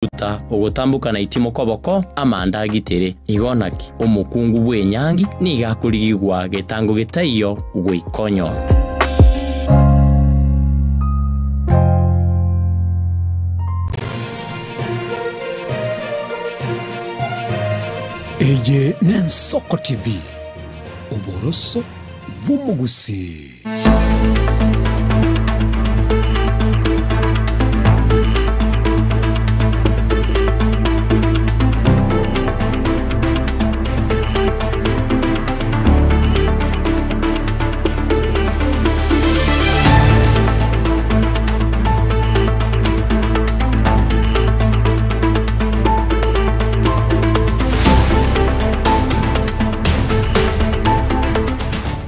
uta ugutambuka na itimo koboko amanda gitere igonaki umukungu bwenyangi nigakurigigwa getango gitaiyo gwikonyo. Eye Nensoko TV Uboroso bw'umugusi.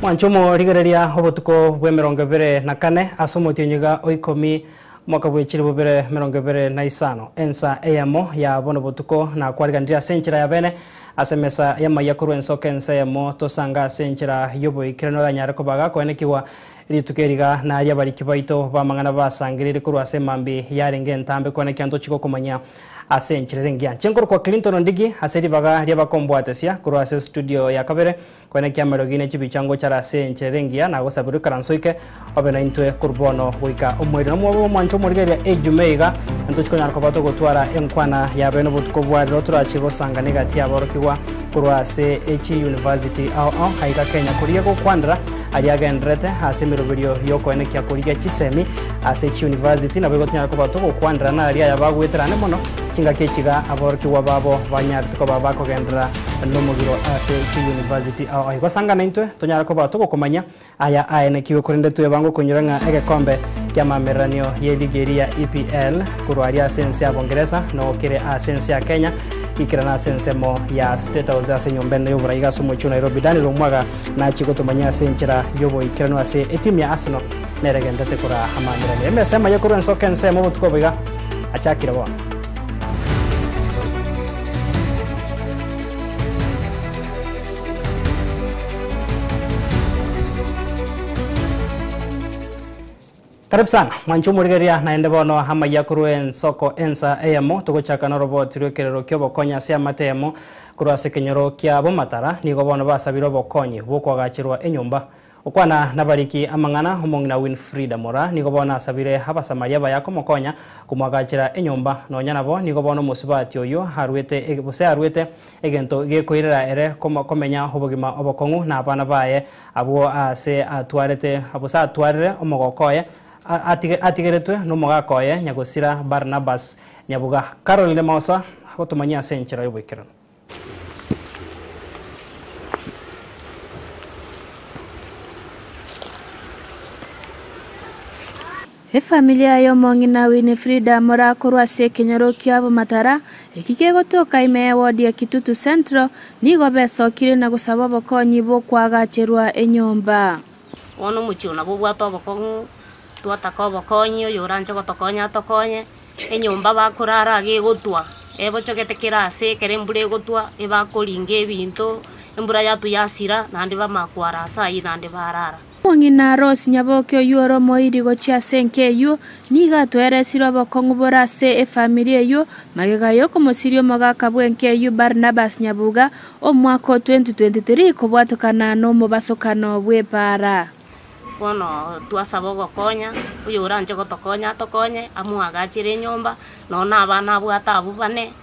Manchomo rigereria obotuko bwe 24 asomotinyuga oikomi mwaka bwechiri bubere 25 ensa eyamo ya bono botuko na kwarigandia senchira ya bene asemesa yama yakuru ensoka ensa yamo tosanga senchira yobo ikireno ganyare kobaga koenekiwa ritukeriga na aria bari kibaito bamangana basangirire kuru asemambi yarenge ntambe koenekya ntochiko komanya asenchire ngia chenkoro kwa Clinton Ndigi aseri baga ria bakombwatesia kuru ase studio ya kabere koenekya merogine chibichango chara asenchire ngia na gosabiru karansoike obena intwe kurbono wika omwere no mwancho murigeria ejumeiga ntochiko nyara kobato gotwara enkwana ya beno butuko bwari roturachigo sangane tia borokigwa kuru ase Echi University au haika Kenya kuriye go kwandra ariagendrete ase mirobirio yoko enekya kuriya chisemi ase Echi University na bego nyara kobato go kwandra na aria yabagweterane mono chinga kechiga aborokigwa babo banyari tuko babako gendra nomugiro ase Echi University au haiko sangana intwe tonyara kobato go komanya aya aenekiwe kurinde tuye bango kunyuranga egekombe kya mameranio ye ligeria EPL kuru aria sense ya Bongereza no kire asense ya Kenya ikirana sensemo ya State House ase nyombene yobura igaso mucho Nairobi dani rumwaga na chiko tumanya senchira yobo ikirano ase etimu ya Arsenal neregendete kura amanirani emesema yakuru ensoka ensemo botuko biga achakira bona. Karibu sana mwancho murigeria naende bono hama yakuru ensoko ensa eyamo tugochaka na robot rwekerero kyobo konya sia matemo kuru ase kenyoro kya bomatara nigo bono basabiro bokonyi bokwagachirwa enyumba okwana nabariki amangana homongina Winfrida Mora nigo bono asabire abasamaria bayako mokonya kumwagachira enyumba nonya nabo nigo bono musibati oyo harwete bose harwete egento gekoirera ere komenya obogima obokongu na abana baye abo ase atwarete abosa atwarire omogokoye atigeretwe n'umugakoye nyagosira Barnabas Nyabuga Caroline Mausa otumanya senchira yobwekera. Familia yo mongina Winfrida Mora kurwa se kenyoro kyabo matara ekike gotoka ime ward ya Kitutu Central nigo besokire na gusaba bokonyi bo kwagachirwa enyomba ono muchuna bo bwato bokongu twataka bokonyi yo ranje gotokonya tokonye enyomba bakurara agigotwa ebo chokete kirase kerembure gotwa ebakoringa ebinto embura yatu yasira nandi bamakwara sai nandi barara Mongina Rose Nyabokyo yoro moiri gochia senke yu niga tweresiro bokongu borase familia yu magega yo komosirio magaka bwenke yu Barnabas Nyabuga omwako 2023 kobwatokana no mobasokano bwepara bono twasaba gokonya uyo ranje gotokonya tokonye amwagachire nyomba nona abana bwata abubane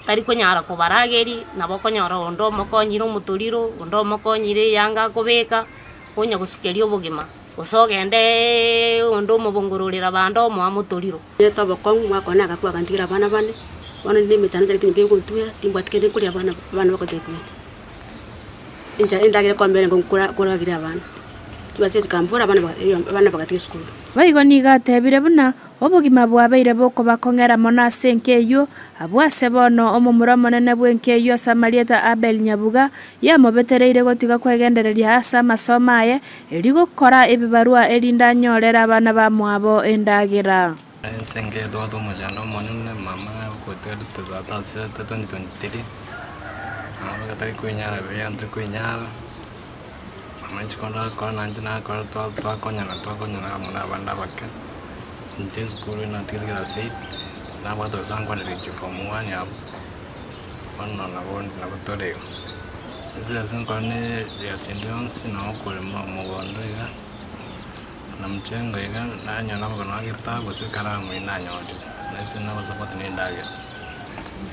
tari konyara kubarageri nabo konyora ondo mokonyiro muturiro ondo mokonyire yanga kubeka onya gusukerio bugima usogende ondo mubungururira bando mwa muturiro yeto bokongu mwakona akakwa kangira bana bane bono ndime chanza kitinge kuntuya timba tikende kuri abana bakotekwe indagire kwambere ngokura gira abana tibase kambura abana bakati school baigo niga tebire buna obugima bwabeire boko bakongera mona senke yu abwase bono omumuro monene bwenke yu Samarieta Abel Nyabuga yamobetereire gotiga kwegendereria asa masomaye erigo kora ebibarua erinda nyorera abana ba mwabo endagira senke dodo mujano monene mama kotero tata 2023 katari kuinyara be andre kuinyara machikondra kona njina kora to konya na mona banda bakke nte school na tirira seat na watu zangu nilicho kwa mwani hapo wana na kutoleo zile zangu ni ya sindionsi na okole mugondo iga na mchengo iga na nyana bana gitago sikaramu inanyoti na sina wasapoti ni ndaga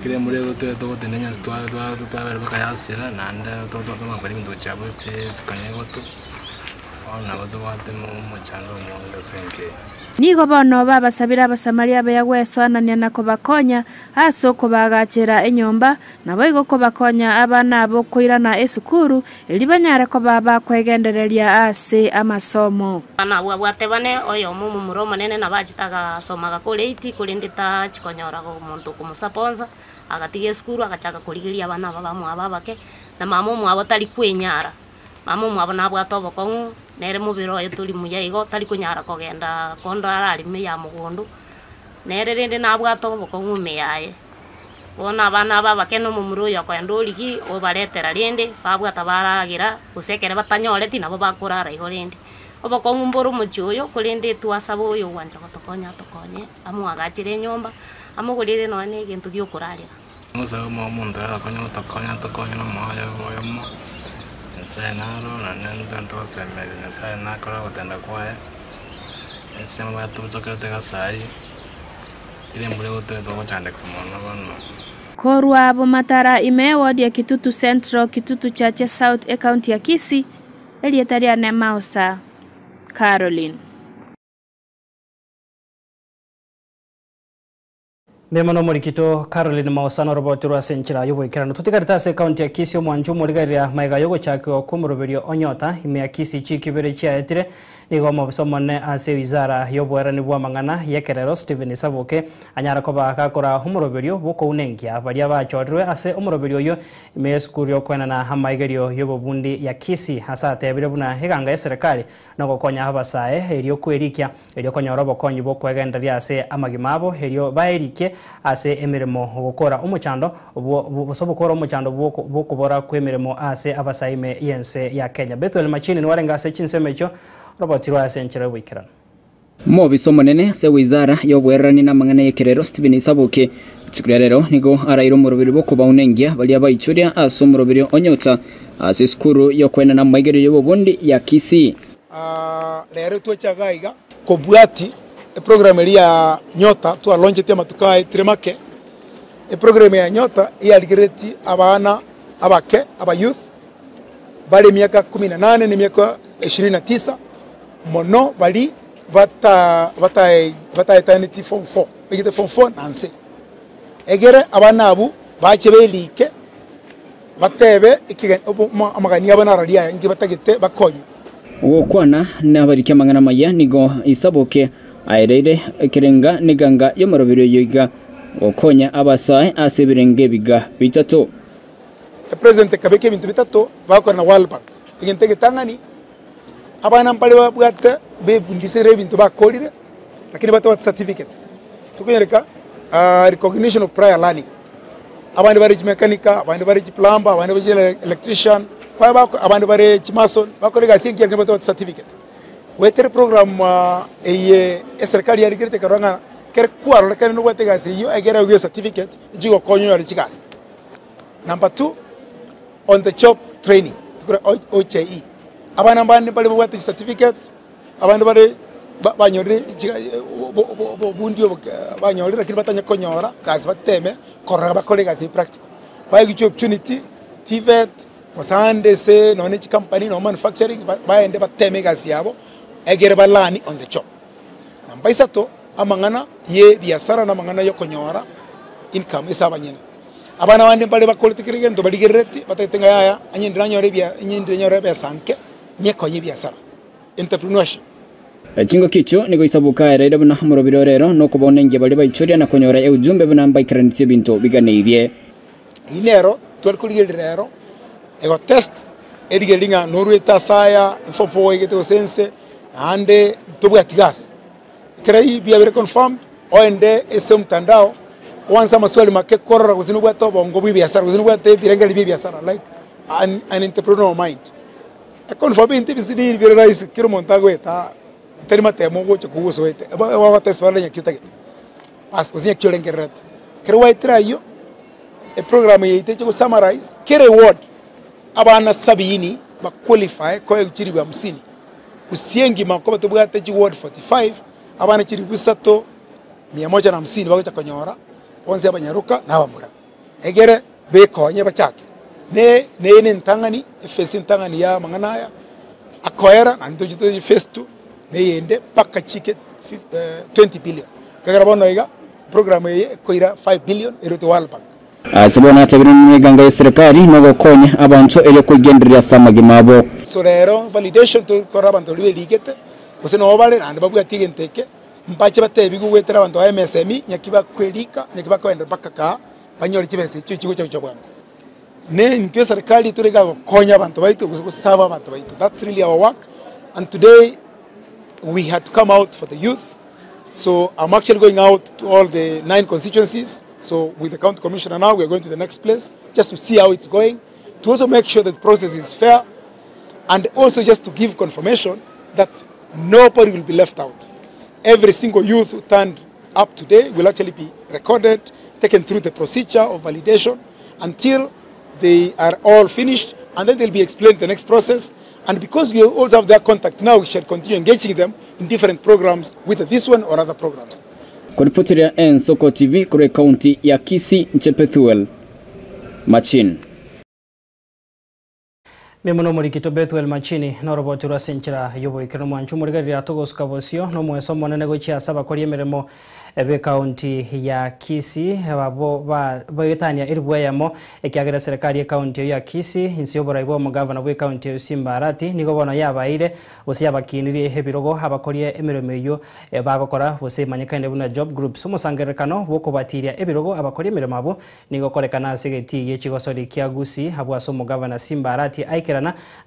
kile murego to tenenya stwala twa bakayasira na nda to mabari ndo chabo se sikanyego to ona watu wate mu chando mu senke nigo bono babasabira abasamaria bayagwesoanania na kubakonya aso kubagachira enyomba nabo igo kubakonya abana abo kuirana esukuru ili banyare ko baba kwegendereria ase amasomo ana bwate bane oyo mumu muromo nene na bajitaga somaga kule iti kulindita chikonyora go muntu kumusaponza agatige esukuru agachaka kuligiria abana babamu ababake na mamumu abo tali kwenyara mamumu abo nabwo atobokongu nere mubiro yetuli muyayigo tali kunyara kogenda kondo ararime ya mugundu nere rende nabwo atobokongu meyaye bona abana babake no mumuro yakwenda oligi obaretera rende babwo atabaragira usekere batanyore ti nabo bakurara igo rende obokongu mboro muchoyo kulende twasabo yo wanja gotokonya tokonye amwagachire nyomba amugurire no ne gintu gyokurarira musa mo muntu tokonya no moya boyamo senaro na nendo semeri na sana kora utenda kwae sema watu kutoka gasai ile mbule wote ndo chande kumono bono korwa abo matara imewodi ya Kitutu Central Kitutu Chache South account ya Kisii elietaria na Mausa Caroline Memano morikito Caroline Mausano roboti rwa senchira yobo ikirano tutikarita se county ya Kisii omwanju morigaria maiga yogo chakyo kumuroberio onyota ime ya Kisii chikibere chia etire nigo mobisomone ase wizara yobwerani bwa mangana yekerero Stephen Saboke anyara ko bakakora umuroberio boko unengia baria bachodrwe ase umuroberio yo ime skuru yo kwena na hamaigerio yobo bundi ya Kisii hasa tebire buna higanga ya serikali no gokonya abasae elio kwerikia elio konyoro bokonyi bokwegenderia ase amagimabo elio baerike ase emirimo gukora umuchando obusobokora umuchando bokubora kwemirimo ase abasaime yense ya Kenya Bethel Machini ni warenga ase chinsemecho roboti rwa senchira wikirano mo bisomo nene se wizara yobwerani na mangana yekerero Stephen Saboke tsikurero nigo arairo murobiri bokuba unengia balia baichuria aso murobiri onyota ase skuru yokwena na maigero yobobundi ya Kisii lero twechagaiga kobwati program ya nyota tu launch tema tukae tremake program ya nyota ya ligreti abana abake aba youth bali miaka 18 ni miaka 29 mono bali bata eternity form 4 bigite form 4 nanse egere abana abu bachebelike batebe ikigen amagani abana radia ngi batagite bakoye ukwana nabarike mangana maya nigo Isaboke airere kirenga niganga yomorobiro yiga okonya abasae asebirenge biga bitatu president kabeke bintu bitatu bakora na World Bank igente gitangani abana mpale babwate bebundisere bintu bakolire lakini batawa certificate tukunyereka recognition of prior learning abandi bari mechanic abandi bari plumber abandi bari electrician abandi bari mason bakolega sinki ngebe batawa certificate wetere program serikali ya rigirete karanga ker kwaro lekane no watega se yo egera we certificate jigo konyo ya chigas. Number 2 on the job training tukura OCHE abana mbandi bali bwate certificate abandi bari banyore bundi banyore lakini batanya konyora kazi bateme korra bakolega se practical bagi opportunity TVET wasande se no ne company no manufacturing baende bateme kazi yabo egere balani on the job namba isato amangana ye biashara na mangana yo konyora income isaba nyene abana bandi bali bakolitikirie ndo baligereti batatenga yaya anyindira nyore bya anyindira nyore bya sanke nye konye biashara entrepreneurship Chingo kicho nigo Isaboka erere buna murobiro rero no kubona nge bali baichuria na konyora e ujumbe buna mbaikiranitse bintu biganeirie ilero twalkuligere rero ego test edigelinga norweta saya info igete sense ande tobwatigas krei bia bere confirm oende ese mtandao wanza maswali make korora kuzinu bwato bongo biashara kuzinu bwate birengeli biashara like an entrepreneur mind a confirm inte bisidi bire rais kiro montago eta terima temo gocho kuguso ete wa test wala nyakita pas ko sinya kyolen kerret kere waitra yo e program yeite ko summarize kere ward abana 70 ba qualify ko chiri ba 50 usiengi makoba to bwate chi ward 45 abana chiri busato 150 bako chakonyora onse abanyaruka nabamura egere be konye bachake ne ntangani efesi ntangani ya manganaya akoera anto jito phase 2 ne yende paka chike 20 billion kagara bono iga program ye koira 5 billion eroto World Bank asibona tabirun ganga ya serikali no konya abantu ele kugenderera samagi mabo so rero validation to korabanto ligete oseno bale ande babuga tigenteke mpache batebi gugwetera abantu ba MSME nyakiba kwelika nyakiba kwenda paka ka banyori chibese chigo cyo bwana ne ntwe serikali turega konya abantu baitu kusaba abantu baitu. That's really our work, and today we had to come out for the youth. So I'm actually going out to all the 9 constituencies. So with the county commissioner now, we are going to the next place just to see how it's going, to also make sure that the process is fair, and also just to give confirmation that nobody will be left out. Every single youth who turned up today will actually be recorded, taken through the procedure of validation until they are all finished, and then they'll be explained the next process. And because we also have their contact now, we shall continue engaging them in different programs, whether this one or other programs. Kuripotiria Ensoko TV kure county ya Kisii Nchepethuel Machin. Memono murikito Bethwel Machini no roboti rwa senchira yobo ikeno mwanchu murigari atogosuka bosio no mweso monene gochia saba kori emeremo ebe county ya Kisii babo bayetania iribweyamo ekiagera serikali ya county ya Kisii insiyobora ibo mu governor we county ya Simba Arati nigo bono yabaire osiyabakiniri hebirogo abakorie emeremo yo bagokora bose manyekande buna job groups umusangerekano boko batiria ebirogo abakorie emeremo abo nigo korekana segeti yechigosori kya Gusii habwaso mu governor Simba Arati aikerana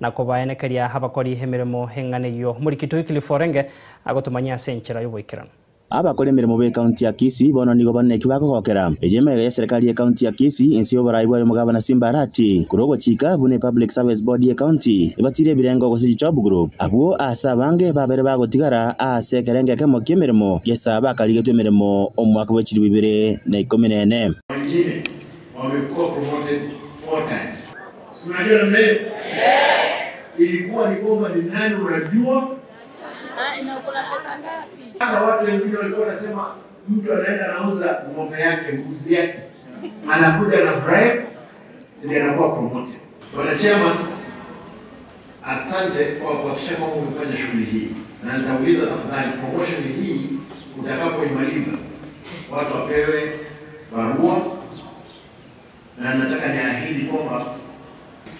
na kobayenekeria abakori emeremo hengane yo murikito ikiliforenge agotumanya senchira yobo ikirana abakore emirimo be county ya Kisii bono nigo baneki bagokokera ejemere ya serikali ya county ya Kisii insiyobora ibwa mugabana Simba Arati kurogo chika bune public service board ya county ibatire birengo gose job group abo asabange babere bagotigara asekerenge kemo kemirimo gesaba kalige emirimo omwaka wa 2014 wengine wamekuwa promoted 4 times. Unajua nini? Ilikuwa ni kwamba ni nani unajua? Inakula pesa ngapi? Hata watu wengine walikuwa wanasema mtu anaenda anauza ng'ombe yake, mbuzi yake. Anakuja na bribe ndio anakuwa promoted. Bwana chairman, asante kwa kuhakikisha kwamba umefanya shughuli hii. Na nitauliza tafadhali promotion hii utakapoimaliza watu wapewe barua, na nataka niahidi kwamba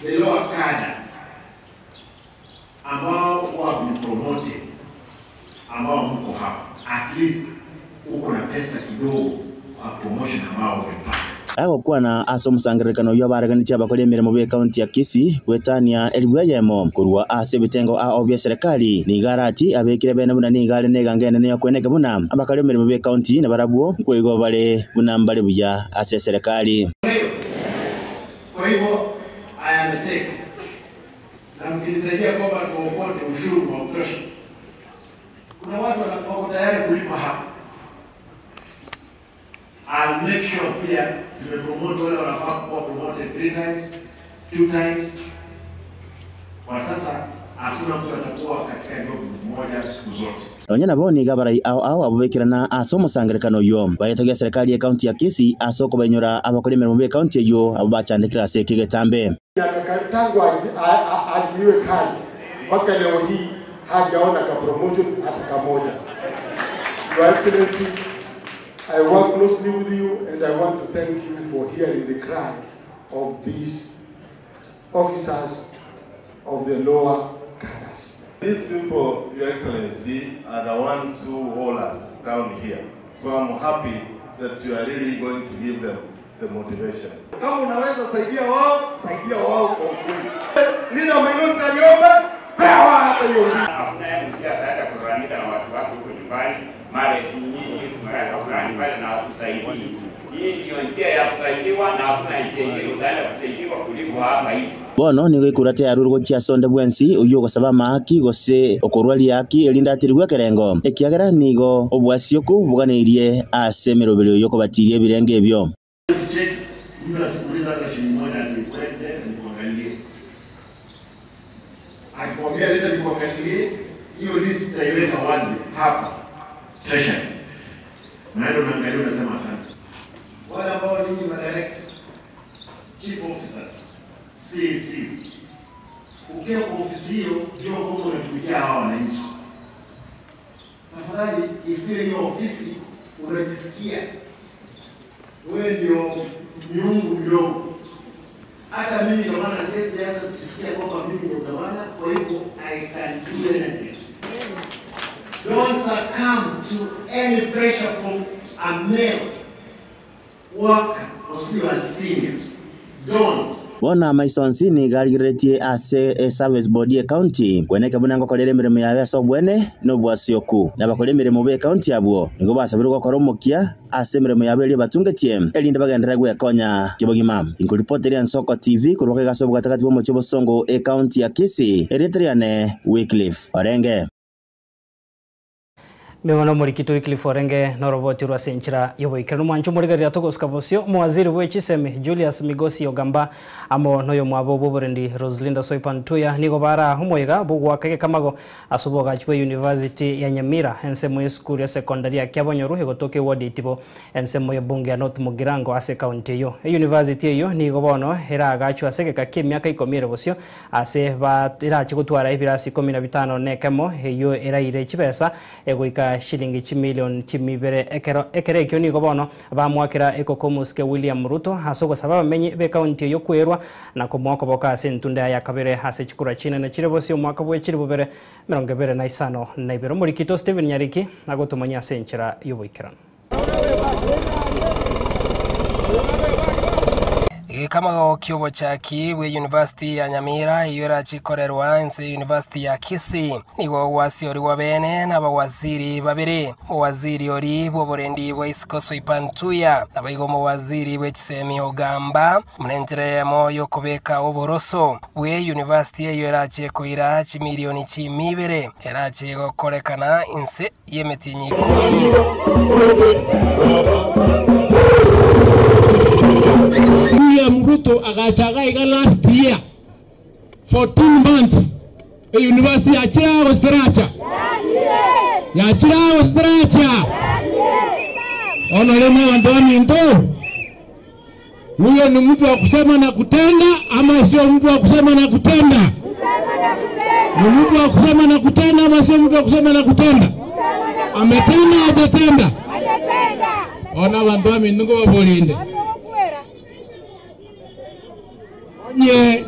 leo kada ambao wamepromote ambao mko hapa at least uko na pesa kidogo kwa promotion ambao umepata agokuwa na asomusangerekano yo baraganicha bakore emirimo be county ya Kisii kwetania elibweyemo kurwa ase bitengo a obya serikali ni garati abekire bene buna ni gare ne gangene ne yakweneke buna abakore emirimo be county ne barabuo kwego bale buna mbale buya ase serikali. Kwa hivyo ayamteke na mkisaidia kwamba tuokote ushuru wa kutosha. Kuna watu wanakuwa tayari kulipa hapa. I'll make sure pia tumepromote wale wanafaa kuwa promoted 3 times, 2 times. Kwa sasa hakuna mtu atakuwa katika job moja siku zote. Onyana boni gabarai ao abubekirana asomusangerekano yo bayetogia serikali ya county ya Kisii asoko banyura abakore emirimo be county yo abachandikira se kigetambe. Tangu ajiwe kazi mpaka leo hii hajaona ka promotion hata kamoja. Your Excellency, I work closely with you and I want to thank you for hearing the cry of these officers of the lower cadres. These people, Your Excellency, are the ones who hold us down here. So I'm happy that you are really going to give them the motivation. Kama unaweza saidia wao kwa ukweli. Nina maneno naliomba, pewa hata hiyo. Hakuna msia hata kulalamika na watu wako huko nyumbani, mara nyinyi mara fulani pale na watusaidii. Hii ndio njia ya kusaidiwa na hakuna njia nyingine utaenda kusaidiwa. kuliko hapa hivi. Bono ni gwikurate arurugo cia sonde bwensi uyo gosaba maki gose okorwali yaki elinda atirigwe kerengo ekiagera nigo obwasioku buganirie ase merobero yo kubatirie birenge ebyo. Akikwambia leta nikuangalie hiyo list utaiweka wazi hapa treasury. Naenda unaangalia unasema asante. Wale ambao ni madirector, chief officers, CCs. Ukiwa kwa ofisi hiyo ndio huko unatumikia hawa wananchi. Tafadhali isiwe hiyo ofisi unajisikia wewe ndio miungu mdogo. Hata mimi ndio maana sisi hata tukisikia kwamba mimi ndio gavana, kwa hivyo I can do anything. Don't succumb to any pressure from a male worker or a senior. Don't. Bona maisonsi ni garigeretie ase service body county kweneka bunango kolere mirimo yawe sobwene no bwasioku na bakole mirimo be county yabwo nigo basabirwa koromokia ase mirimo yawe ri batungetie elinde bagendera gwekonya kibogima inkuripoteri Nsoko TV kuroke gasobo gatakati bo mochobo songo county ya Kisii Eritreane Wycliffe Orenge Mewana murikito Wycliffe Orenge na roboti rwa senchira yoboikano mwancho murigari atogoska bosio mwaziri wechiseme Julius Migosi Ogamba amo noyo mwabo boborendi Rosalinda Soipantuya nigo bara humoiga bugwa kake kamago asuboga chwe University ya Nyamira ensemo school ya secondary ya Kyabonyoru hegotoke ward itibo ensemo ya bunge ya North Mugirango ase county yo university yo nigo bono era agachu aseke kake myaka 10 bosio ase ba ira chigutwara ibirasi 15 nekemo heyo era ire chibesa egoika shilingi 1 million chimibere ekere kyo nigo bono bamwakira ekokomuske William Ruto hasogo sababa menyi be county yo kwerwa na komwako boka sentunda ya kabere hase chikura china na chirebosio mwaka bwe chiribubere 25 na ibero murikito Steven Nyariki agotumanya senchira yoboikirano kama kyobo chaki we University ya Nyamira yora chikorerwa ense University ya Kisii nigo wasi ori wabene na bawaziri babiri waziri ori boborendi wa Isiko Soipantuya abayigo mu waziri wechisemi Ogamba mnenteremo yokobeka oboroso we University yora chikoira chi milioni chi mibere era chigo korekana ense yemetinyi 10 William Ruto agachagaiga last year for 2 months a university ya Chirago Stracha ya Chirago Stracha onolema wandoni ndo huyo ni mtu wa kusema na kutenda ama sio mtu wa kusema na kutenda ni mtu wa kusema na kutenda ama sio mtu wa kusema na kutenda ametenda hajatenda ona wandoni ndungo wabolinde nye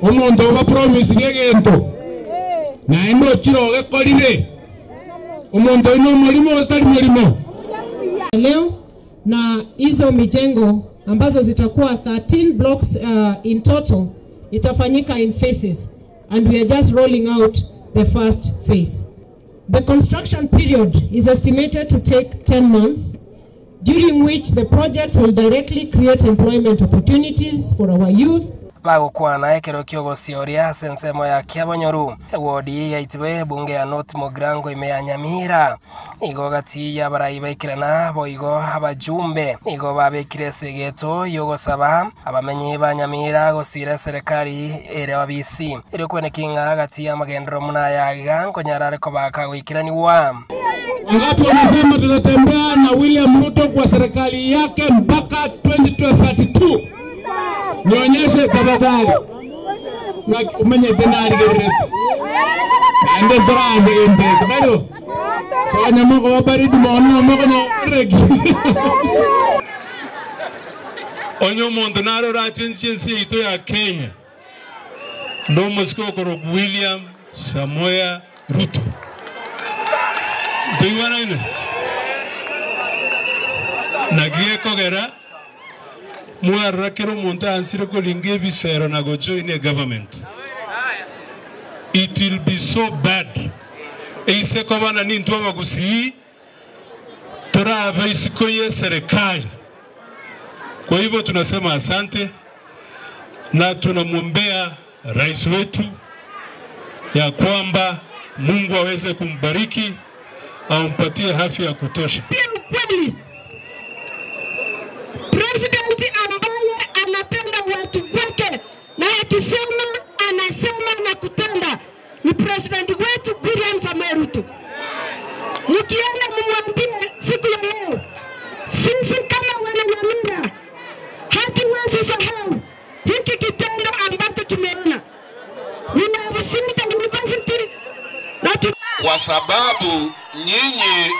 umuntu oba promise gegento na endo chiroge kolire umuntu ino mulimo otari mulimo leo na hizo mijengo ambazo zitakuwa 13 blocks in total itafanyika in phases and we are just rolling out the first phase. The construction period is estimated to take 10 months during which the project will directly create employment opportunities for our youth bagukwana ekero kyogo sioria sensemo ya Kyabonyoru wodi ya itwe bunge ya North Mugirango ime ya Nyamira igo gati ya barayi baikirana boigo abajumbe igo babekire segeto yogo saba abamenyi ba Nyamira gosira serikali ere wabisi iri kwenekinga gati ya magendro muna ya nkonyarare ko bakagwikiraniwa Ngapi wanasema tunatembea na William Ruto kwa serikali yake mpaka 2032 nionyeshe tabadali umenye tenari gereti ande zaraze gente bado sonya moko wabaridi mono moko nyoreki onyo mondo naro ra chensi ito ya Kenya ndo musko koro William Samoei Ruto Tuiwana ine nagie kogera muarra kero monta ansiro ko linge bisero na go join a government. It will be so bad. Eise ko bana ni ntwa magusi tora baisiko ye serikali. Kwa hivyo tunasema asante na tunamwombea rais wetu ya kwamba Mungu aweze kumbariki, ampatie afya ya kutosha. Kweli president ambaye anapenda watu wake na akisema anasema na kutenda ni president wetu William Samoei Ruto. Mkienda mumwambie siku ya leo, sisi kama Wananyamira hatuwezi sahau hiki kitendo ambacho tumeona. Ninavyosimita university kwa sababu nyinyi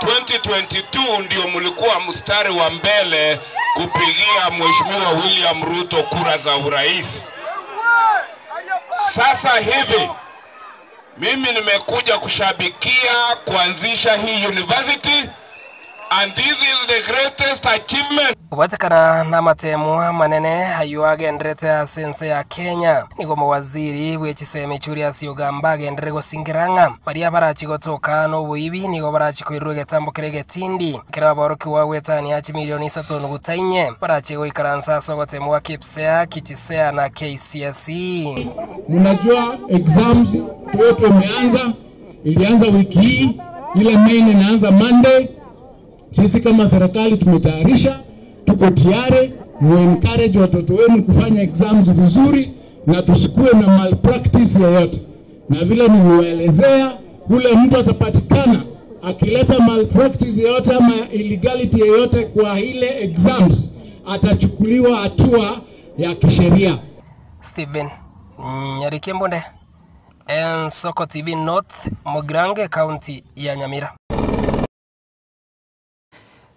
2022 ndio mlikuwa mstari wa mbele kupigia Mheshimiwa William Ruto kura za urais. Sasa hivi mimi nimekuja kushabikia kuanzisha hii university, and this is the greatest achievement. Kubatikana na matemu manene ayuagendrete sense ya Kenya nigo mawaziri w'ekiseme cyuri Uganda agendere gusingiranga baria barachi gotoka no buibi nigo barachi kwirwe getambo kirege tindi kira baroki wa wetani ya milioni 3 gutainye barachi goikaransa sogotemu wa KPSEA KICHISEA na KCSE. Mnajua exams wote umeanza, ilianza wiki hii, ile main inaanza Monday. Sisi kama serikali tumetayarisha, tuko tayari, encourage watoto wenu kufanya exams vizuri na tusikue na malpractice yoyote. Na vile nimeelezea, ule mtu atapatikana akileta malpractice yoyote ama illegality yoyote kwa ile exams, atachukuliwa hatua ya kisheria. Steven Nyarikembonde, Ensoko TV North, Mogrange County ya Nyamira.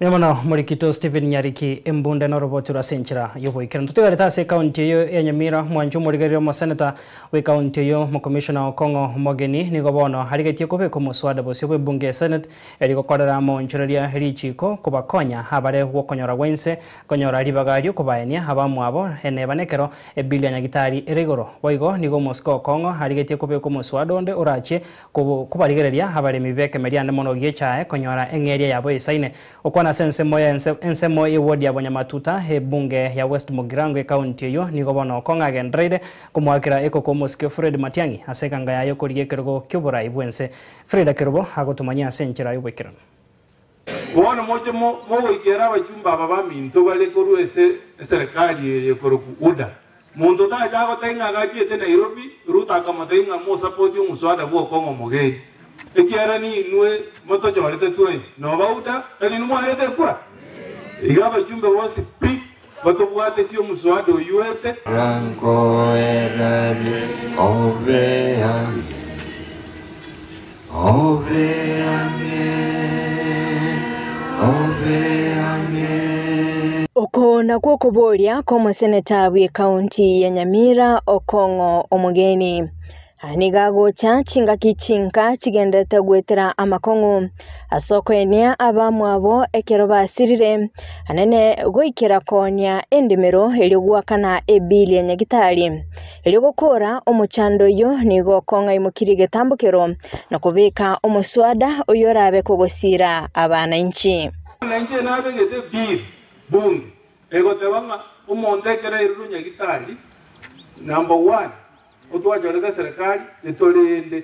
Nemana Murikito Steven Nyariki Embunde no robotura senchira yoboikira tutegareta se county yo ya Nyamira mwanju murigerio mo senator we county yo mo commissioner Okongo Mogeni ni gobono harigetie kobe ko muswada bose kwe bunge senate eri gokorera mo nchureria herichiko kubakonya habare gukonyora wense konyora ribagario kubaenia abamu abo ene banekero ebilia nyagitari erigoro boigo nigo Moscow Kongo harigetie kobe ko muswada onde urache kubarigereria habare mibeke mediane mono giechae konyora engeria yabo isaine okwana ensemo ward ya Bonyamatuta he bunge ya West Mugirango county yo ni gobono Okongo agendreide kumwakira eko ko Moscow Fred Matiangi asekanga yayo koriye kergo kyobora ibwense Fred Akerobo agotumanya senchira yobekira Bwana moje mo wigera abajumba abaminto bale koruese serikali yekoro kuuda muntu tajago tenga gachi te Nairobi ruta kama tenga mo support yo muswada bo Okongo Mogeni ekiara ni nwe moto chorete 20 no bauda ali numo hete kura igaba jumbe wose pi bato bwate sio muswada uyete ranko erari oveani Okona kukuboria kwa seneta wa county ya Nyamira Okongo Omogeni. Anigago cha chinga kichinga chigendete gwetera amakongo asoko enia abamu abo ekero basirire anene goikera konya endimero eligwakana ebili ya nyagitari eligokora omuchando yo nigo konga imukiri getambukero na kubika omuswada oyorabe kugosira abana inchi nanje nabegete bili bunge egotebanga umondekera iru nyagitari number 1 utwajorega serikali itolende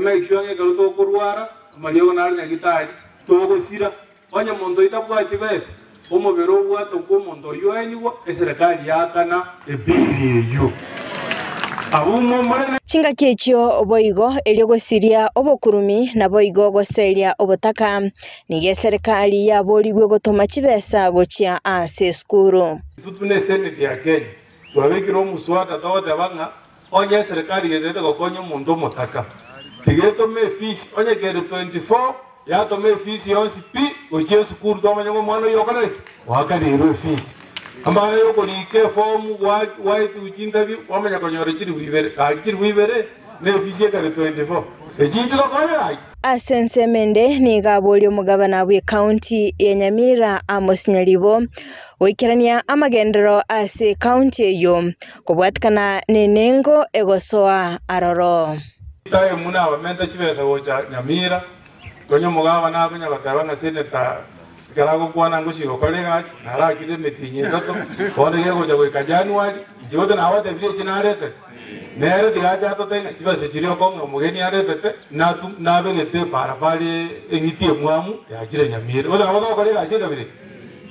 make sure ngero to kurwara amaliyo nari nyagitari to gosira onye mondo itabwati bese umubero bwato ko mondo yoenyiwo serikali yakana ebili yo abumo mare chinga kechio oboigo eliogosiria obokurumi na boigo goseria obotaka nige serikali ya boligwe gotoma chibesa gochia ase skuru tutune seneti ya Kenya twabekiro muswada tote banga onye serikali gezete gokonyo mundu motaka tigeto me fish onye gere 24 ya to me fish yonsi pi gochie skuru to manyo mwana yokana wakani ro fish ambayo yoko ni ke form white uchinda bi wamanya konyore chiri wibere ne fish gere 24 ejinji gokonya Asense Mende ni gaboli omugabana wa county ya Nyamira Amos Nyalibo oikerania amagendero ase county yo kubwatikana nenengo egosoa aroro tayo muna abamenta chibesa gocha Nyamira konyo mugabana akonya batabanga senator karago kwana ngushiro kolega nara kide metinye toto kone ge goja go January ijote na wate bile chinarete nere digaja to tenga chiba se chirio kongo mugeni arete na begete para pale engitie mwamu ya chire Nyamira oda na wado kolega chire bile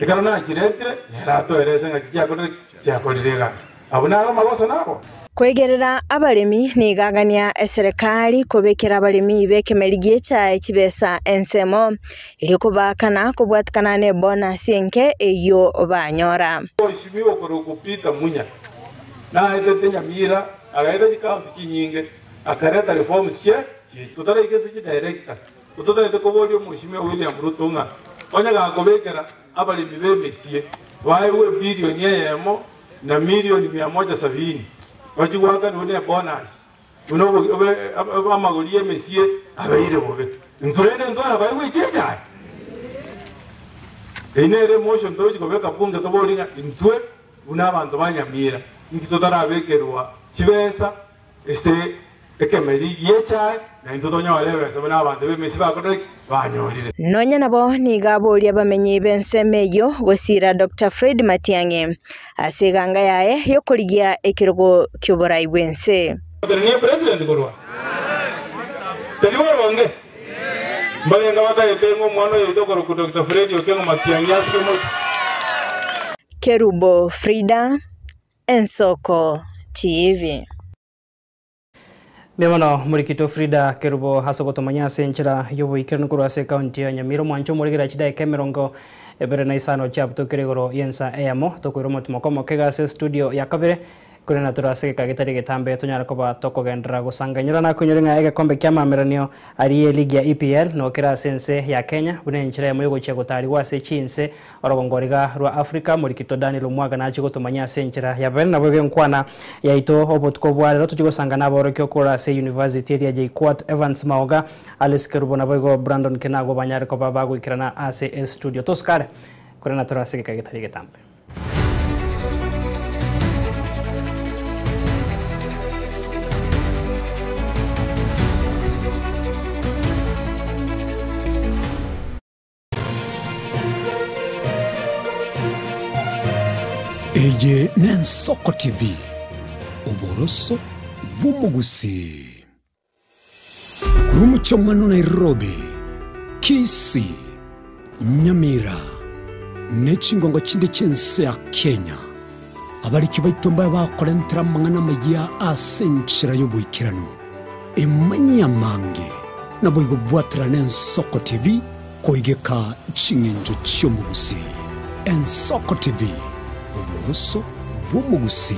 ikarona chiretre nera to erese ngakiya ko cyakorire abuna aro magoso nabo kwegerera abalimi nigagania eserikali kubekera abalimi bekemerigie cha ekibesa ensemo ili kubakana kubwatikana ne bonus enke eyo banyora oshimiwe korokupita munya na etete Nyamira agaida county nyinge akareta reforms che tutara igese chi director tutara etokobori omushimiwe William Ruto nga onya gakobekera abalimi bemesie waewe bilioni yemo na milioni 170 wachiwaka none bonus uno amagolie mesie abaire bobe nturende ndora bawe checha inere motion toji kobeka punga tobolinga intwe una abantu banyamira nkitotara bekerwa chibesa ese ekemeri yecha na intotonya walebesa bana abantu bemesi bakorek banyorire nonya nabo nigaboria bamenyi bensemeyo gosira Dr. Fred Matiang'i asiganga yae yokurigia ekirugo kyuborai bwense ni president korwa tani waronge mbalenga bata yetengo mwana yitokoro ku Dr. Fred yokengo Matiang'i asimo Kerubo Frida Ensoko TV Memono murikito Frida Kerubo hasogoto manyase nchira yobo ikirano kurase county ya Nyamira mwancho murigira chida kemerongo ebere na isano chapto kiregoro yensa eyamo tokwiroma tumokomo kegase studio ya kabere kuri naturase kagitari getambe tunyara koba toko gendra gusanganyira na kunyoringa ege kombe kya mameranio ari ligi ya EPL no kira sense ya Kenya bune nchira ya moyo gochego tari wase chinse orogongoriga rwa Africa murikito Daniel Mwaga na chigo tumanya senchira ya bene na bwe nkwana ya ito obotko bware roto chigo sangana borokyo kora se University ya JKUAT Evans Maoga Alice Kerubo na bwe Brandon Kenago banyare koba bago ikirana ACS studio toskare kuri naturase kagitari getambe Eye Nensoko TV Oboroso Bumugusi Kurumucho Mwanu Nairobi Kisii Nyamira Nechingongo chinde chense ya Kenya Abariki baitomba bakorentera mangana magia asenchira yoboikirano Emanyi ya mange Naboigo bwatra Nensoko TV Koigeka chingenjo chiomugusi Ensoko TV Oboroso Bumugusi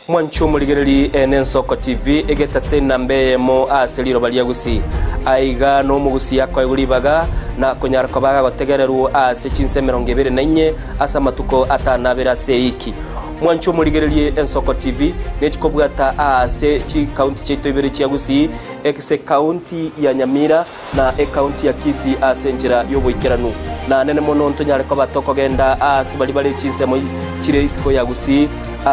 Mwancho muligereri Nensoko TV egeta sena mbeyemo aseliro baliagusi aiga no mugusi yakwa yulibaga na konyara kobaga gotegereru ase chinse 24 asa matuko atanabera seiki Mwancho muligereri Nensoko TV nechikobwata ase chi county cheto ibere chiagusi ekse county ya Nyamira na county ya Kisii ase njira yoboikiranu na nene mono ntonyare ko batoko genda asibali bali chinsemo chire isiko yagusi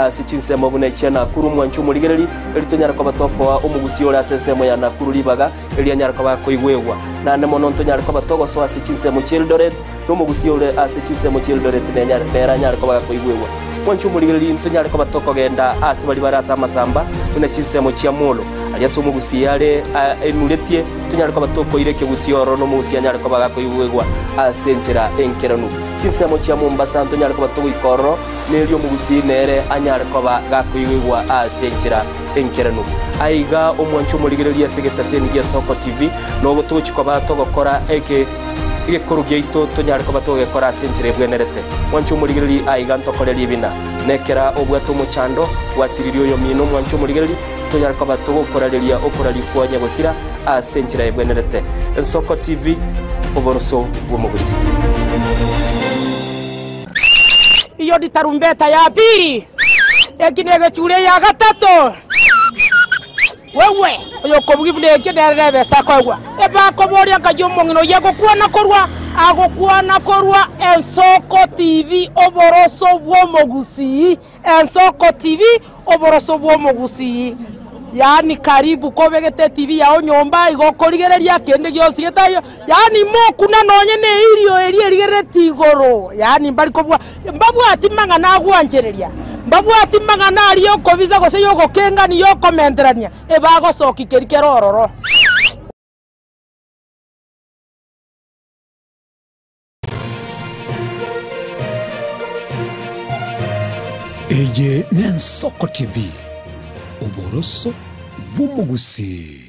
si chinsemo bune cyana kuru Mwancho muligereri elitonyara ko batoko umugusi ora sensemo ya nakuru libaga elianyara ko bakoigwewa na nene mono ntonyare ko batoko so asi chinsemo Childoret no mugusi ora asi chinsemo Childoret nenyara beranyara ko bakoigwewa Mwancho muligereri ntonyare ko batoko genda asibali barasa masamba bune chinsemo chia molo aliaso mugusi yale enuletie tonyare ko batoko ireke gusioro no mugusi anyara ko bakoigwewa asenchera enkeranu chinsemo chia Mombasa ntonyare ko batoko ikoro nelio mugusi nere anyare ko bakoigwewa asenchera enkeranu aiga omwancho muligereri asegeta seni ya Soko TV no gotochi ko batoko kora eke korugeito tonyare ko batoge kora asenchera bwenerete Mwancho muligereri aiga ntokoreri bina nekera obwato muchando wasiririo yo mino Mwancho muligereri tonyare ko batogo korareria okorari kwanya gusira asenchera bwenerete Soko TV Oboroso bumugusi iyo ditarumbeta ya pili ekinege chule ya gatatu wewe oyo kobugibule kiderebe sakogwa eba koboria kajumongino yego kuana korwa Soko TV Oboroso bumugusi Soko TV Oboroso bumugusi yani karibu kobegete TV yao nyomba igokorigereria kende gyosi getayo yani mokuna nonye ne irio erigereti igoro yani mbari kobwa mbabwati mangana gwanjereria mbabwati mangana ariyo kobiza gose yogo kenga ni yo komenterania ebago soki kerikerororo. Eye Nensoko TV, Oboroso Bumugusi.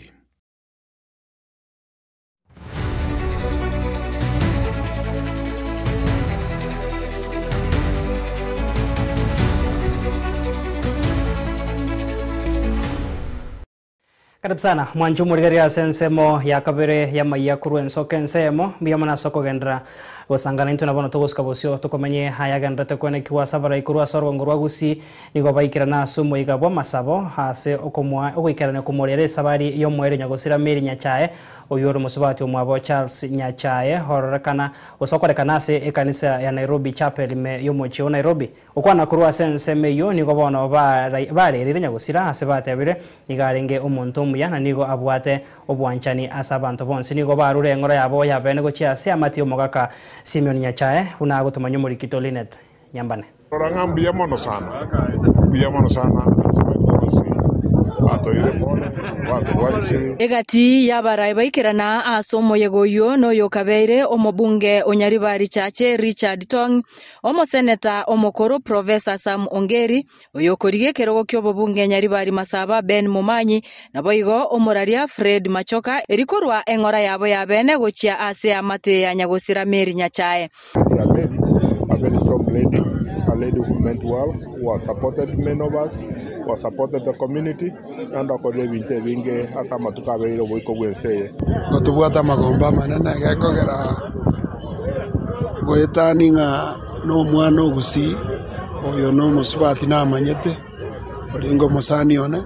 Karibu sana mwanju murigeria sensemo ya kabere ya maiya kuru ensoke nsemo miyamana soko gendra gosangana into nabono togoska bosio tukomenye haya gendra tekone kiwa sabara ikuru asoro ngorwa gusi nigo baikira na sumo igabwa masabo hase okomwa ogoikarane kumorere sabari yo mwere nyagosira meri nyachae oyoro musubati omwabo Charles Nyachae horakana osokorekana se ekanisa ya Nairobi Chapel me yo mochio Nairobi okwana kurwa senseme yo nigo bono barerire nyagosira hase batebire igarenge omuntu yana nigo abwate obwanchani asabanto bonse nigo barure ngora yabo yabene gochia se amati omogaka Simeon Nyachae una gotomanyo muri Kitolinet nyambane oranga mbiyamo sana atoire pole watu wachi egati yabarai baikirana asomo yegoyo no yokabeire omobunge onyaribari chache Richard Tong omoseneta omokoro Professor Sam Ongeri oyokorige kerogo kyobobunge nyaribari Masaba Ben Mumanyi naboigo omoraria Fred Machoka erikorwa engora yabo yabene gochia ase amate ya nyagosira Meri Nyachae. A very strong lady, a lady who meant well, who has supported many of us, who has supported the community, and akorebinte binge asama tukabeiro boiko gwenseye. Gotubwata magomba manene gekogera gwetaninga no mwana ogusi oyo no musubati na manyete olingo musani one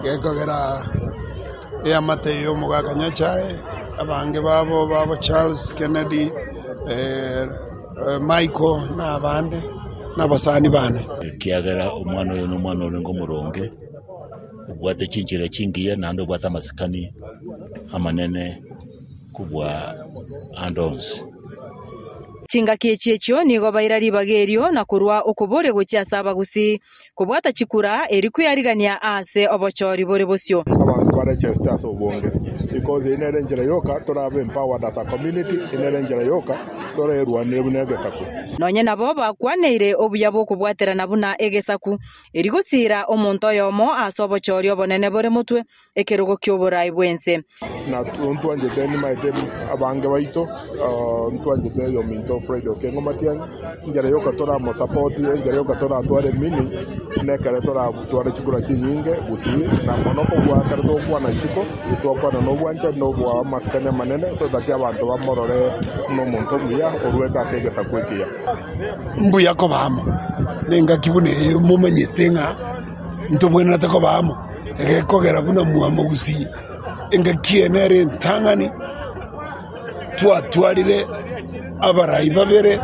gekogera amate yo mugaka Nyachae abange babo Charles Kennedy Michael na abande n'abasani bane kiagera umwana yo n'umwana orengo muronge ubwate kinjira kingiye nando bwata masikani amanene kubwa andons Chinga kiechio nigo bairari bagerio na kurwa okobore gochia saba gusi kubwata chikura eriku yarigania ase obochori bore bosio Chester so bonge because in Erenjera yoka torabe empowered as a community in Erenjera yoka tore ruane bunegesaku nonye nabo bakwaneire obuyabo kubwatera nabuna egesaku erigusira omonto yomo asobochori obonene bore mutwe ekerogo kyoborai bwense na ntwanje teni maite abange baito ntwanje te yo minto Fred Okengo Matiang'i njera yoka tora mo support njera yoka tora tware mini nekare tora tware chikura chinyinge gusi na monoko bwa karto na chiko itwakwana no bwancha no bwa maskanya manene so that abantu bamorore no muntu muya orweta segesa kwekia mbuya ko bamo nenga kibune mumenyete nga ntobwena tako bamo ekogera buna muamo gusi enga kienere ntangani twatwarire abarai babere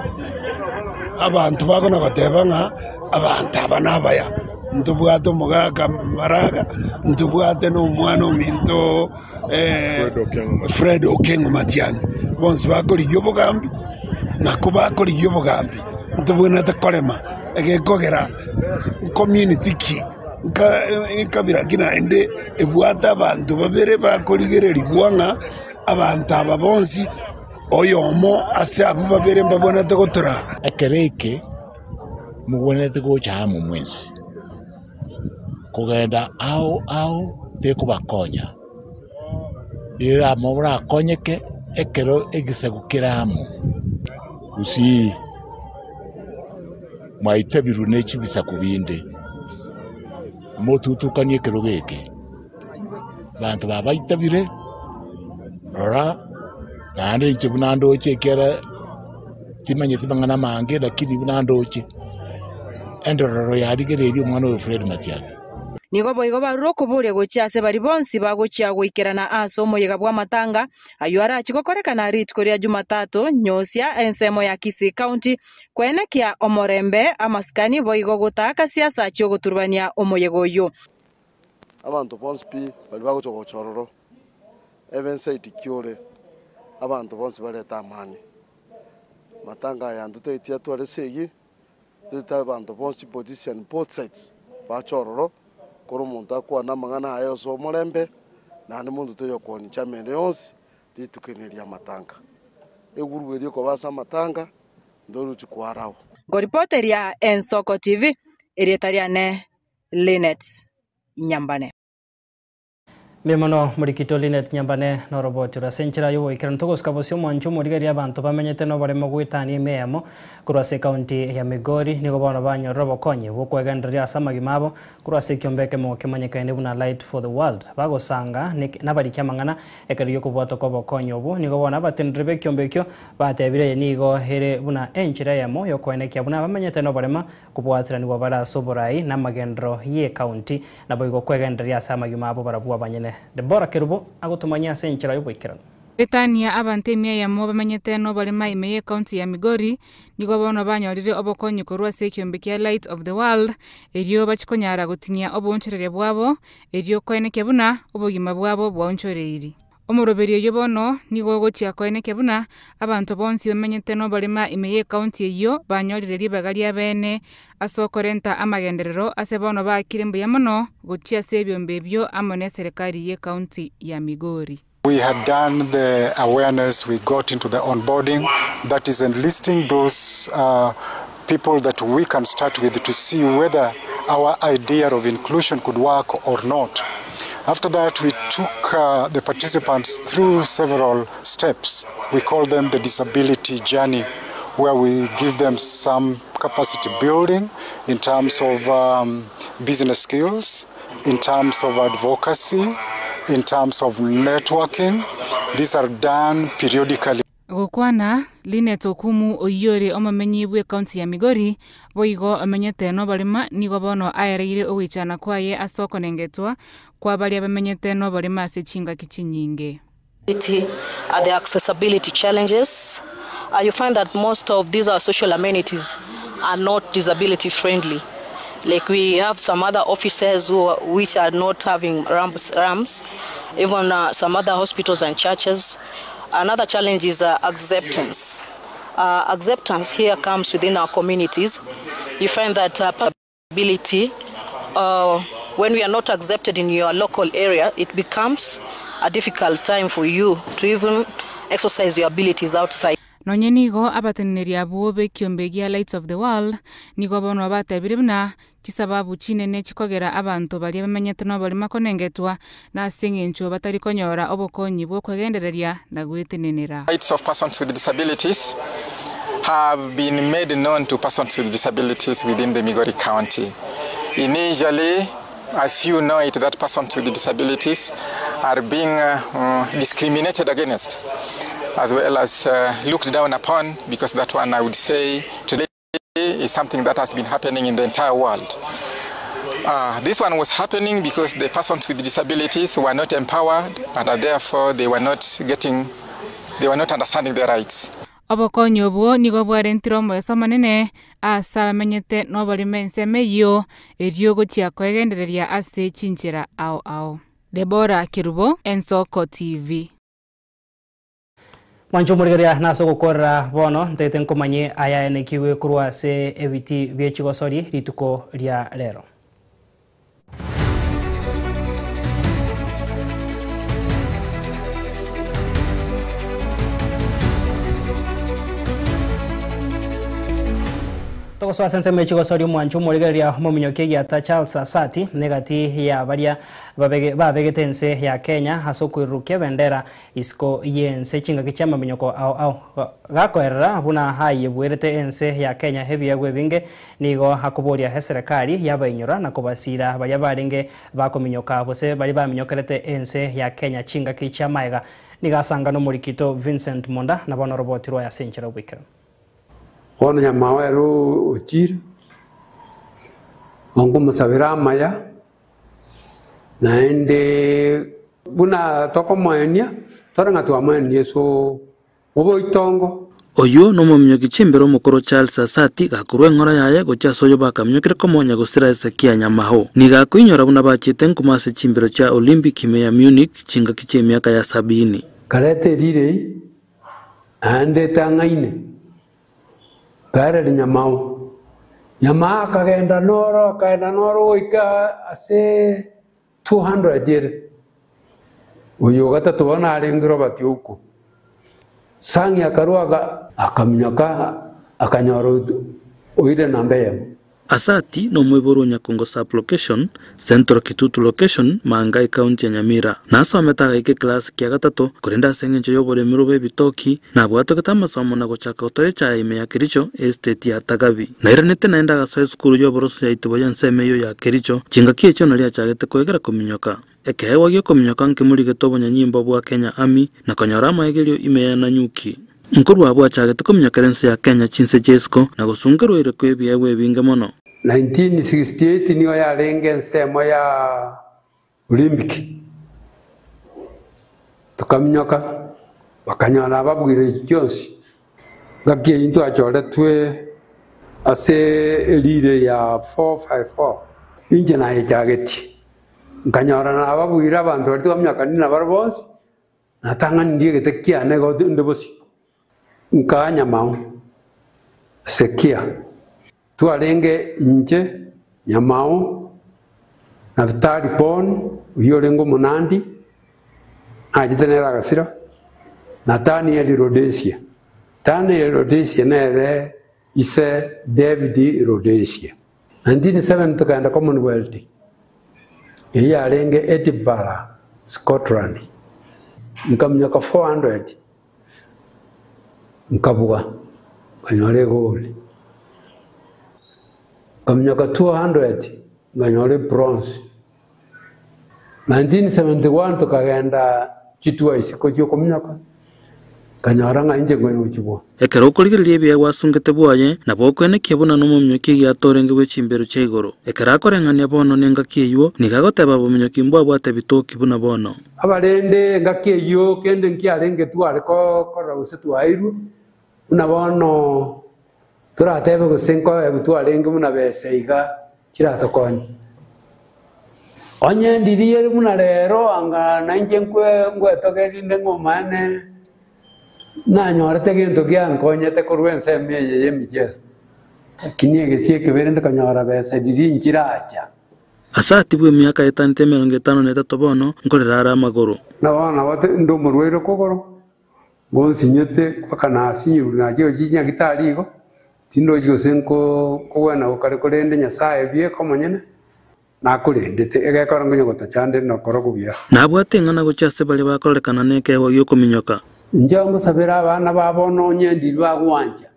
abantu bagona batebanga abantu abanabaya ntubwate mugaka Maraga ntubwate no mwana ominto Fred Okengo Matiang'i bonse bakori yobogambi nako bakori yobogambi ntubwena takolema egekogera community ki kabira kina ende ebwata abantu babere bakorigereri gwanga abantu ababonsi oyomo ase abo babere mbabona tagotora akereke mubonete gocha mu mwensi kugenda au teko bakonya ira mobra konyeke ekero egisagukiramo usi maite birune chibisa kubinde motutukanye kero geke bantu babaitabire rora nande chibunando chekera simanye sibangana mange lakini bunando che endororo yadigereri umwana wa Fred Matiang'i nigo boigo baruro kubure gochia se bari bonsi bagochia goikerana asomo yegabwa matanga ayo arachikokorekana ritko ria Jumatatu nyosia ensemo ya Kisii County kwenekia omorembe amaskani boigo gotaka siasa chio goturbania omoyegoyo abantu bonse pi bali bagochoka chororo even site kiore abantu bonse baleta amani matanga ya ndute itia twale segi tuta abantu bonse position both sides bachororo koro muntu akwa na mangana ayo so mulembe na ni muntu to yokoni chamene yonse litukeneria matanga egurugeri ko basa matanga ndoru chukwarao Goripoteria Ensoko TV erietariane Linet Nyambane. Memono murikito Linet Nyambane no robot urasenchira yo ikiran togos kabosyo mwanju murigari abantu bamenyete no baremo gwitani meyamo kurase county ya Migori nigo bana banyo robo konye bokwegenderia samagimabo kurase kyombeke mo kemanyekaine buna light for the world bagosanga nabari kyamangana ekariyo kubwato ko bokonye obu nigo bana batendrebe kyombekyo batebire nigo here buna enchira yamo yo kwenekya buna bamenyete no barema kubwatira nigo bara soborai na magendro ye county nabo igo kwegenderia samagimabo barabuwa banyene Debora Kerubo agutumanya senchira y'ubwikirano. Britania abantemia ya mo bamenyete no barema imeye county ya Migori nigo bono banyorire obokonye korwa sekyombekya light of the world eriyo bachikonyara gutinya oboncherere bwabo eriyo kweneke buna obogima bwabo bwonchoreiri. Omuroberi yo bono nigo gochia kweneke buna abantu bonsi bamenyete no barema imeye county eyo banyorire libagalia bene asokorenta amagenderero ase bono bakirembo ya mono gochia sebyombe byo amone serikali ye county ya Migori. We had done the awareness, we got into the onboarding, that is enlisting those people that we can start with to see whether our idea of inclusion could work or not. After that, we took the participants through several steps. We call them the disability journey, where we give them some capacity building in terms of business skills, in terms of advocacy, in terms of networking. These are done periodically. Gukwana Linet Okumu oyore omamenyi bwe county ya Migori boigo amenyete no barima nigo bono aereire owichana kwaye asoko nengetwa kwa bali abamenyete no barima sechinga kichinyinge. The accessibility challenges. You find that most of these social amenities are not disability friendly. Like we have some other offices which are not having ramps, even some other hospitals and churches. Another challenge is acceptance. Acceptance here comes within our communities. You find that ability, when we are not accepted in your local area, it becomes a difficult time for you to even exercise your abilities outside. Nonye nigo abateneria buobe kyombegia lights of the world nigo bono batebiribna kisababu chinene chikogera abantu bali bamenyete no bali makonengetwa na singencho batari konyora obokonyi bwo kwegendereria na gwetenenera. Rights of persons with disabilities have been made known to persons with disabilities within the Migori County. Initially, as you know it, that persons with disabilities are being discriminated against, as well as looked down upon, because that one I would say today is something that has been happening in the entire world. This one was happening because the persons with disabilities were not empowered, and therefore they were not understanding their rights. Obokonyo bwo nigo bwarentiro mweso manene asa bamenyete no bali mense meyo eriyo gochia kwegendereria ase chinchira ao. Debora Kirubo, Ensoko TV. Mancho murigeria naso gukora bono ntete nkomanye aya enekiwe kurwa se ebiti byechigosori rituko lya rero. Tokoswa sense mechigosori mwancho murigeria mominyoke ya ta Charles Asati negati ya baria babegetense ya Kenya hasokwiruke bendera isko yense chinga kichama minyoko au gakorera buna haye bwerete ense ya Kenya hebi yagwe binge nigo hakuboria serikali yabainyora na kubasira baria barenge bakominyoka bose bari baminyokerete ense ya Kenya chinga kichama ega nigasanga no murikito Vincent Monda na bono roboti ro ya senchera wikera. Ono nyamawe ro uchiri ongo musabira maya naende buna toko mwanya toranga tu amani so obo itongo Oyo no momnyoki chimbero mukoro Charles Asati gakurwe ngora yaye gochasoyo bakamnyokire komonya gusira Ezekia Nyamaho. Niga kuinyora buna bachite nkumase chimbero cha Olympic ya Munich chinga kiche miaka ya 70. Karete rire ande tangaine. Kare Nyamaho. Nyamaha kagenda noro ika ase 200 yere. Oyo gata tubona arengero batiuko. Sangi akaruaga akamnyoka akanyoro oire nambe. Asati no mwiburu Nyakongo sub location, Central Kitutu location, Mangai County ya Nyamira. Nasa wametaga ike klasi kia gatatu, kurenda sengencho yobore mirube bitoki, na buwato kata masomo na gochaka otore cha ime ya Kericho, estate ya Tagabi. Na iranete naenda gasoe skuru yoborosu ya itiboya nsemeyo ya Kericho, chinga kiecho nalia chagete kuegera kuminyoka. Ekehewa gyo kuminyoka nkimuri getobo nyanyimbo bwa Kenya Army, na konyarama egelio ime ya Nanyuki. Mkuru wabu achagete kuminyokerense ya Kenya Chinse Jesco na gusungero ire kwebi ewe binge mono. 1968 niyo yarenge nsemo ya Olympic. Tukaminyoka bakanyana babwire cyonsi. Gakiye into achole twe ase elire ya 454. Inje na yachageti. Nkanyara na babwire abantu bari tukamyaka ni nabarabonse. Natanga ndiye getekia nego ndebosi. Nkanya mawo. Sekia. Tuarenge inje Nyamao na Vitali Pon uyolengo Munandi ajitenera gasira na Daniel Rhodesia. Daniel Rhodesia nere ise David Rhodesia. 1970 tukaenda Commonwealth. Yeye alenge Edinburgh, Scotland. Nkamnyaka 400. Nkabuga kanyore goli. Kamnyaka 200 nganyore bronze. 1971 tukagenda chitua isiko cyo kumnyaka kanyara nje ngoyo chibo. Ekero kuligiriye bya wasungete bwaye na bokwene kebona no mumyoki ya torenge wechimbero chegoro. Ekera korengania bono nenga kiyo nikagoteba bomyoki mbwa bwate bitoki buna bono. Abalende ngakiyo kende nkiarenge tuare ko rause tuairu una bono turatebe gusenko ebutwarenge muna beseiga kiratokonye onye ndiriye muna rero anga nanje ngwetogerinde ngomane nanyorete gintu giankonyete kurwense meye yemijeso kinyege sieke berende kanyora bese dirinjiracha. Asati bwe miaka 53 bono nkorera amagoro na bana bate ndo murwero kogoro bonsinyete kwakanasi naje ojinya gitarigo tindo josenko kuwana ukarikorende nyasaye bie komonyene nakurendete egekora ngonyo gotachande no korogubya nabwate ngana gochase bali bakorekana neke ho yo kuminyoka njango sabera abana babono nyendi lwagwanja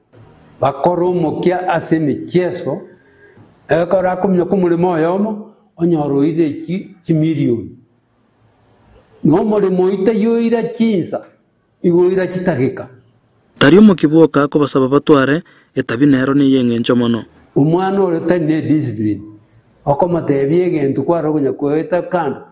bakoromokia asemi cheso egekora kumnyoka mulimo yomo onyoro ire ki million no mulimo ite yo ira chinsa igo ira kitagika Tario mukibuoka ko basaba batware etabinero ni yengencho mono. Umwana oreta ne discipline. Okomatebye gentu kwaro kunya kweta kando.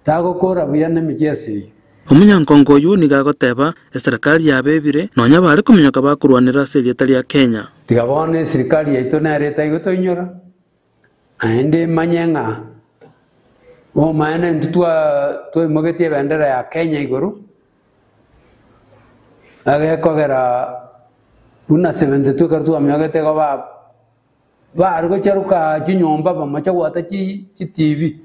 Tago kora biyane michese. Umunyankongo yu nigagoteba serikali yabebire nonya bari kuminyoka bakurwanira serietali ya Kenya. Tigabone serikali yaito na reta igoto inyora. Aende manyenga. O maana ntutwa mogetie bendera ya Kenya igoro. Agekogera una 72 kartu amyagete ko ba argo charuka chinyomba bamacha gwata chi TV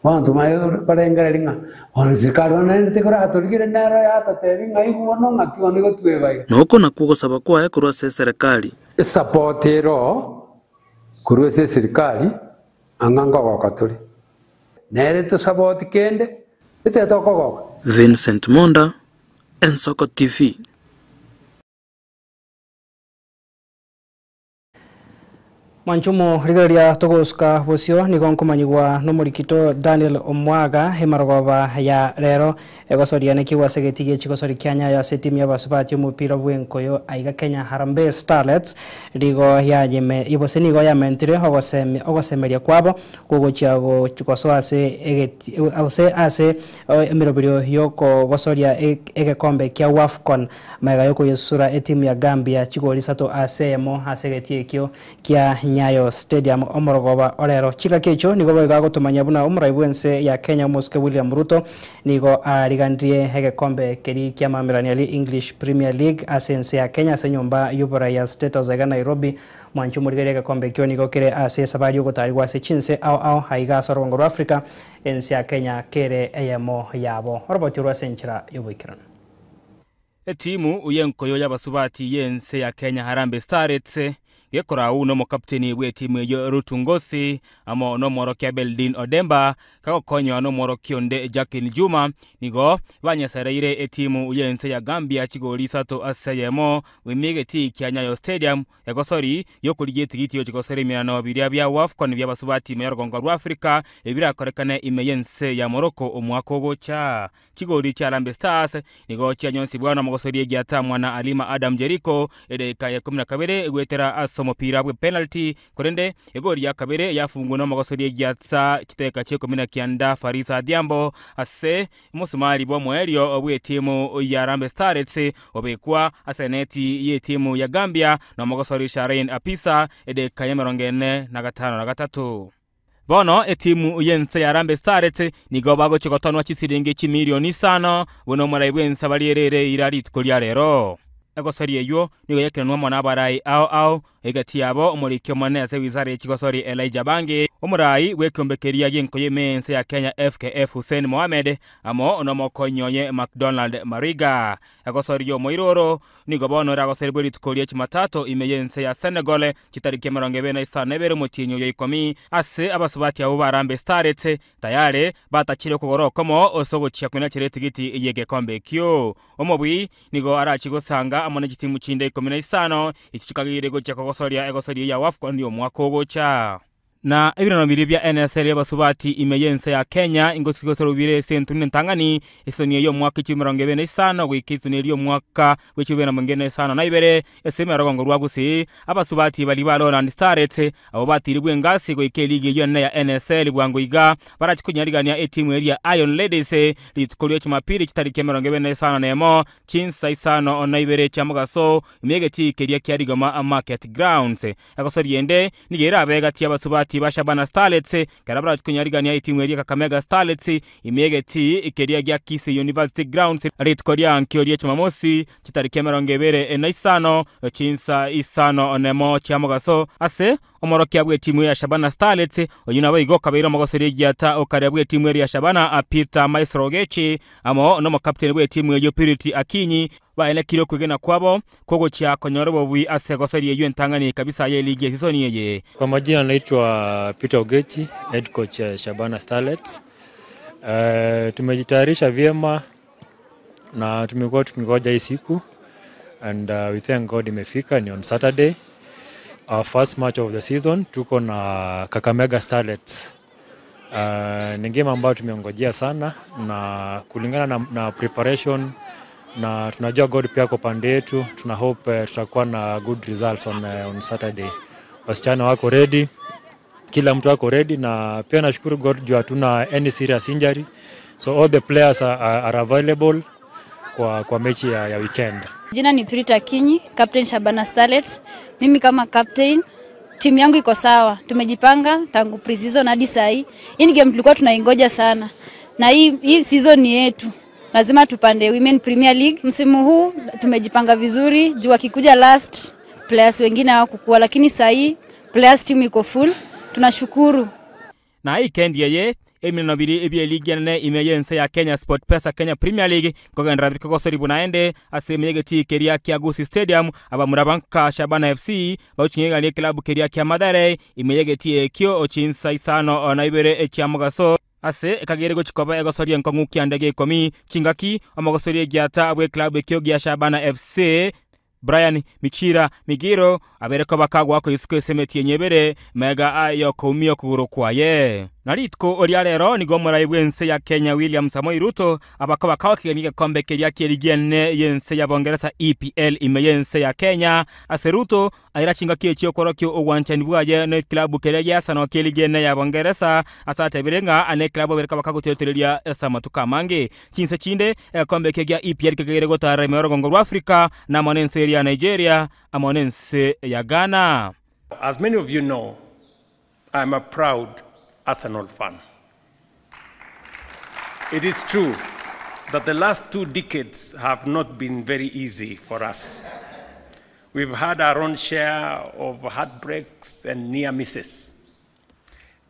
wantu mayo parengera linga on zikaro na tekora atorigire nara ya tatebi ngai kuono ngatiwa nigo tuebai noko nakugo saba kwa kurwa serikali supportero kurwa serikali anganga wakatoli nere to support kende ite toko Vincent Monda, Ensoko TV. Mwanchumo rigaria togoska bosio nigonkomanyigwa no murikito Daniel Omwaga hemarogoba ya rero egosoria nekiwa segetige chigosori kyanya ya setimi abasubati umupira bwenkoyo aiga Kenya Harambee Starlets rigo ya yeme iboseni go ya mentire ogosemeria kwabo kugochiago chikosoase egeti ase emirobirio yoko gosoria egekombe kya WAFCON maiga yoko yesura etimu ya Gambia chigori sato asemo asegetie kyo kya Nyayo Stadium omorogoba orero chika kecho nigo boiga gutumanya buna umuraibwense ya Kenya Muske William Ruto nigo arigandrie hegekombe keri kya mamirani English Premier League asense ya Kenya senyomba yubora ya State of Nairobi mwanchu murigere hegekombe kyo nigo kere ase sabari gutari gwase chinse au haiga sorongo Africa ense ya Kenya kere eyemo yabo oroboti rwasenchira yoboikirana timu uyenkoyo y'abasubati yense ya Kenya Harambee Starlets gekora uno mo kapteni we timu yo Rutungosi amo no moro kya Beldin Odemba kako konyo no moro kionde Jacqueline Juma nigo banyasareire timu uyense ya Gambia chigoli sato asayemo wimige ti kya Nyayo Stadium yagosori yo kuligeti yo chigosori mirano biria bya WAFCON bya basubati mu Rwanda rwa Africa ebira korekane imeyense ya Morocco omwako bocha chigoli cha Harambee Stars nigo cha nyonsi bwana mogosori gyata mwana Alima Adam Jericho edeka ya 12 egwetera mupira bwe penalty korende egori ya kabere yafungwa no magosori gyatsa kiteka cheko mina kianda Farisa Adiambo ase musumali bwo mwerio obwe timu ya Harambee Starlets obekwa aseneti ye timu ya Gambia no magosori Sharain Apisa edeka ya 45 bono timu yense ya Harambee Starlets nigo bago chikotonwa chisiringe chimilioni 5 bono muraibwensa balierere irarit kolya rero egosori eyo nigo yekenwa mwana barai au egati yabo umurikyo mane ase wizare chigosori Elijah Bange umurai wekombekeria yenko yemense ya Kenya FKF Hussein Mohamed amo onomo konyoye McDonald Mariga egosori yo moiroro nigo bono ragosori bolit kolye chimatato imeyense ya Senegal chitarike 27 mutinyo yo 10 ase abasubati abo Harambee Starlets tayare batachire kugorokomo osogo chiakuna chiretigiti yege kombe kyo omobwi nigo arachigosanga amone gitimu chinde 15 ichikagire go chakogosoria egosori ya WAFCON ndio mwako gocha na ebirano biri bya NSL y'abasubati imeyense ya Kenya ingosigosoro bire sentune ntangani isoni yo mwaka 2025 gwikizuni yo mwaka w'2025 na ibere eseme Rwanda rwagusi abasubati bali ba Roland Starlets abo batiribwe ngasi gwike ligue yone ya NSL bwangoiga barachikunyarigania timu area Iron Ladies litkolyo chumapiri chitarike 2025 nemo chinsa isano na ibere chamugaso imegeti keria kyarigoma market grounds akosori yende nigera abegati abasubati Shabana Starlets karabara kunyarigania timu ya Kakamega Starlets imegeti ikeria gya Kisii University Grounds ret korea nkyorie chumamosi chitarike 25 chinsa isano nemo chamugaso ase omorokia bwe timu ya Shabana Starlets oyuna bayigo kabiro mogoseri gyata okare bwe timu ya Shabana Peter Maisrogechi amo no captain bwe timu ya Purity Akinyi baele kiro kwigena kwabo kogo cha konyorobo bwi ase goseri yo ntangani kabisa ye ligi season yeye. Kwa majina naitwa Peter Ogechi, head coach Shabana Starlets. Tumejitayarisha vyema na tumekuwa tukingoja hii siku and we thank God imefika ni on Saturday. Our first match of the season tuko na Kakamega Starlets. Ni game ambayo tumengojea sana na kulingana na preparation na tunajua God pia kwa pande yetu, tuna hope tutakuwa na good results on Saturday. Wasichana wako ready, kila mtu wako ready na pia nashukuru God juu hatuna any serious injury. So all the players are available kwa mechi ya weekend. Jina ni Purity Akinyi, captain Shabana Starlets. Mimi kama captain, timu yangu iko sawa. Tumejipanga tangu pre-season hadi saa hii. Hii ni game tulikuwa tunaingoja sana. Na hii season ni yetu. Lazima tupande Women Premier League. Msimu huu tumejipanga vizuri. Juu akikuja last players wengine hawakukua, lakini saa hii players team iko full. Tunashukuru. Na hii kendi yeye emino biri ebye league ne imeyense ya Kenya Sport Pesa Kenya Premier League kogendra bikogosori bunaende asemegeti keria kya Gusii Stadium abamurabanka Shabana FC bauchinyega le club keria kya Madare imeyegeti ekyo ochinsa isano na ibere echamugaso ase kagerego chikoba egosori enkongu kyandege 10 chingaki amagosori gyata abwe club ekyo gya Shabana FC Brian Michira Migiro abereko bakagwa ko isuko esemeti enyebere mega ayo kumio kuguru kwaye naritko oria rero nigo muraibu ense ya Kenya William Samoei Ruto abako bakawakigania kombe keria kirigene yense ya Bongereza EPL imeyense ya Kenya ase Ruto airachinga kiechio korokyo ogwanchani bwaye ne klabu keria sano kirigene ya Bongereza asate birenga ane klabu bereka bakagutetereria samatuka mange chinse chinde kombe kegia EPL kegere gotara meorogongo rwa Afrika na monense ya Nigeria amonense ya Ghana. As many of you know, I'm a proud Arsenal fan. It is true that the last 2 decades have not been very easy for us. We've had our own share of heartbreaks and near misses.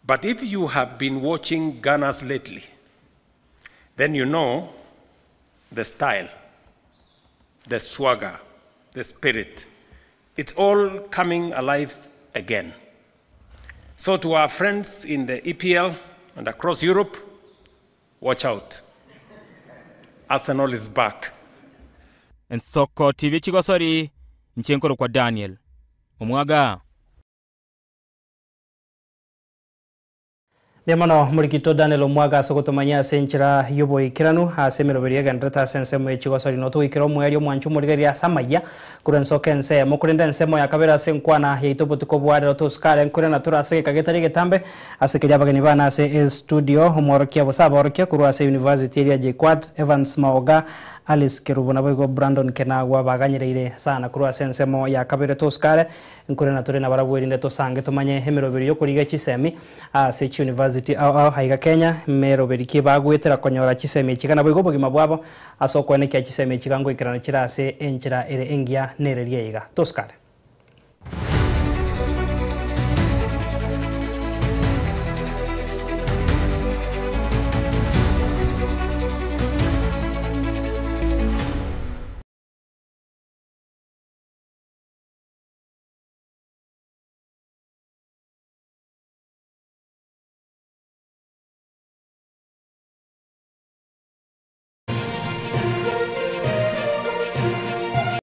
But if you have been watching Gunners lately, then you know the style, the swagger, the spirit. It's all coming alive again. So to our friends in the EPL and across Europe, watch out. Arsenal is back. And Soko TV Chigosori, Nchenkoro kwa Daniel. Omwaga. Nemano murikito Daniel Omwaga sogotomanya senchira yubo ikiranu asemero beriega ndata sensemo echigosori noto ikiro mwerio mwanchu murigeria samaya kurenso kense mokurenda nsemo ya kabera senkwana ya itobotuko bware roto skare nkurena turase kagetari getambe asekeja bagani bana ase studio homorokia bosaba orokia kurwase University ya JKUAT Evans Maoga Alice Kerubona bogo Brandon Kenagwa baganyireire sana kurwa sensemo ya kabere toskare nkurena turena barabwerinde tosange tomanye hemero beri yo kuriga chisemi ase University haiga Kenya mero beri kibagwetera konyora chisemi chikana bogo bogima bwabo asoko ne kya chisemi chikango ikirana kirase enchira ere engia nereria iga toskare